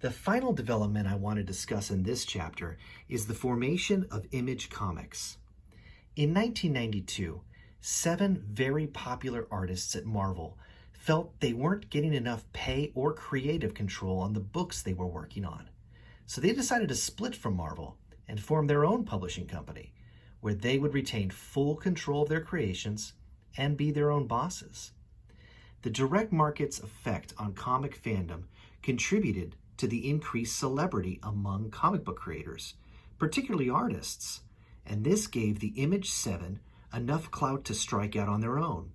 The final development I want to discuss in this chapter is the formation of Image Comics. In 1992, 7 very popular artists at Marvel felt they weren't getting enough pay or creative control on the books they were working on. So they decided to split from Marvel and form their own publishing company, where they would retain full control of their creations and be their own bosses. The direct market's effect on comic fandom contributed to the increased celebrity among comic book creators, particularly artists, and this gave the Image 7 enough clout to strike out on their own.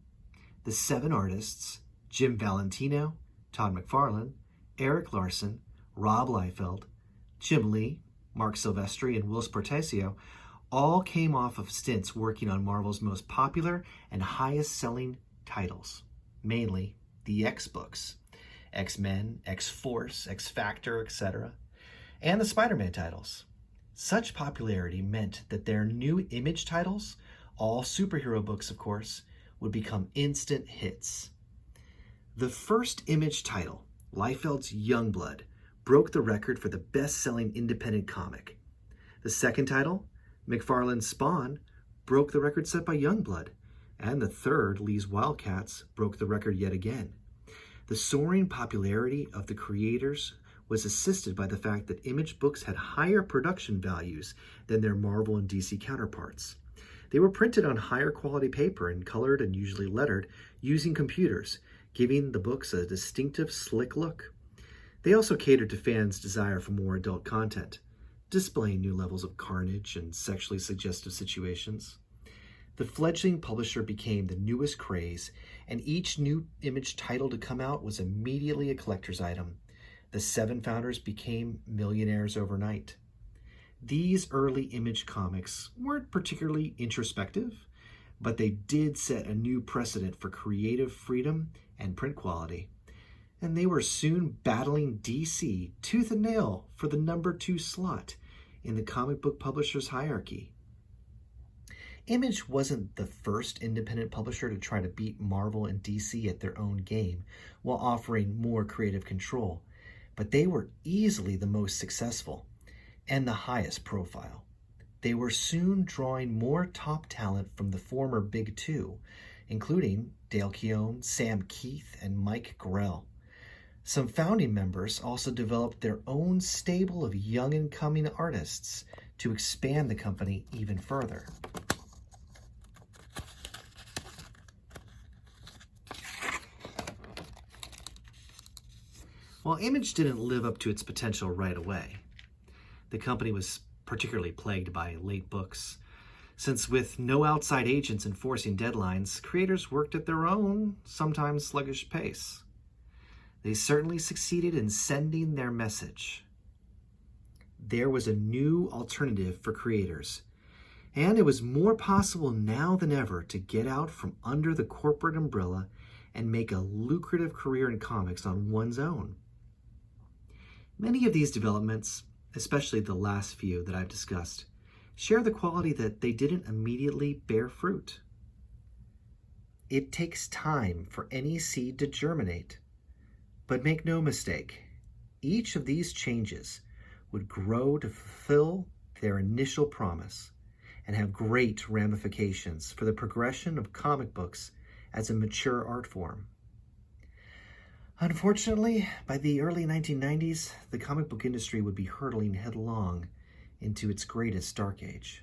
The 7 artists, Jim Valentino, Todd McFarlane, Eric Larson, Rob Liefeld, Jim Lee, Mark Silvestri, and Will Spartasio, all came off of stints working on Marvel's most popular and highest-selling titles, mainly the X books, X-Men, X-Force, X-Factor, etc., and the Spider-Man titles. Such popularity meant that their new Image titles, all superhero books of course, would become instant hits. The first Image title, Liefeld's Youngblood, broke the record for the best-selling independent comic. The second title, McFarlane's Spawn, broke the record set by Youngblood, and the third, Lee's Wildcats, broke the record yet again. The soaring popularity of the creators was assisted by the fact that Image books had higher production values than their Marvel and DC counterparts. They were printed on higher quality paper and colored and usually lettered using computers, giving the books a distinctive, slick look. They also catered to fans' desire for more adult content, displaying new levels of carnage and sexually suggestive situations. The fledgling publisher became the newest craze, and each new Image title to come out was immediately a collector's item. The 7 founders became millionaires overnight. These early Image comics weren't particularly introspective, but they did set a new precedent for creative freedom and print quality. And they were soon battling DC tooth and nail for the number 2 slot in the comic book publishers' hierarchy. Image wasn't the first independent publisher to try to beat Marvel and DC at their own game while offering more creative control, but they were easily the most successful and the highest profile. They were soon drawing more top talent from the former Big Two, including Dale Keown, Sam Keith, and Mike Grell. Some founding members also developed their own stable of young and coming artists to expand the company even further. While Image didn't live up to its potential right away, the company was particularly plagued by late books, since with no outside agents enforcing deadlines, creators worked at their own, sometimes sluggish pace. They certainly succeeded in sending their message. There was a new alternative for creators, and it was more possible now than ever to get out from under the corporate umbrella and make a lucrative career in comics on one's own. Many of these developments, especially the last few that I've discussed, share the quality that they didn't immediately bear fruit. It takes time for any seed to germinate, but make no mistake, each of these changes would grow to fulfill their initial promise and have great ramifications for the progression of comic books as a mature art form. Unfortunately, by the early 1990s, the comic book industry would be hurtling headlong into its greatest dark age.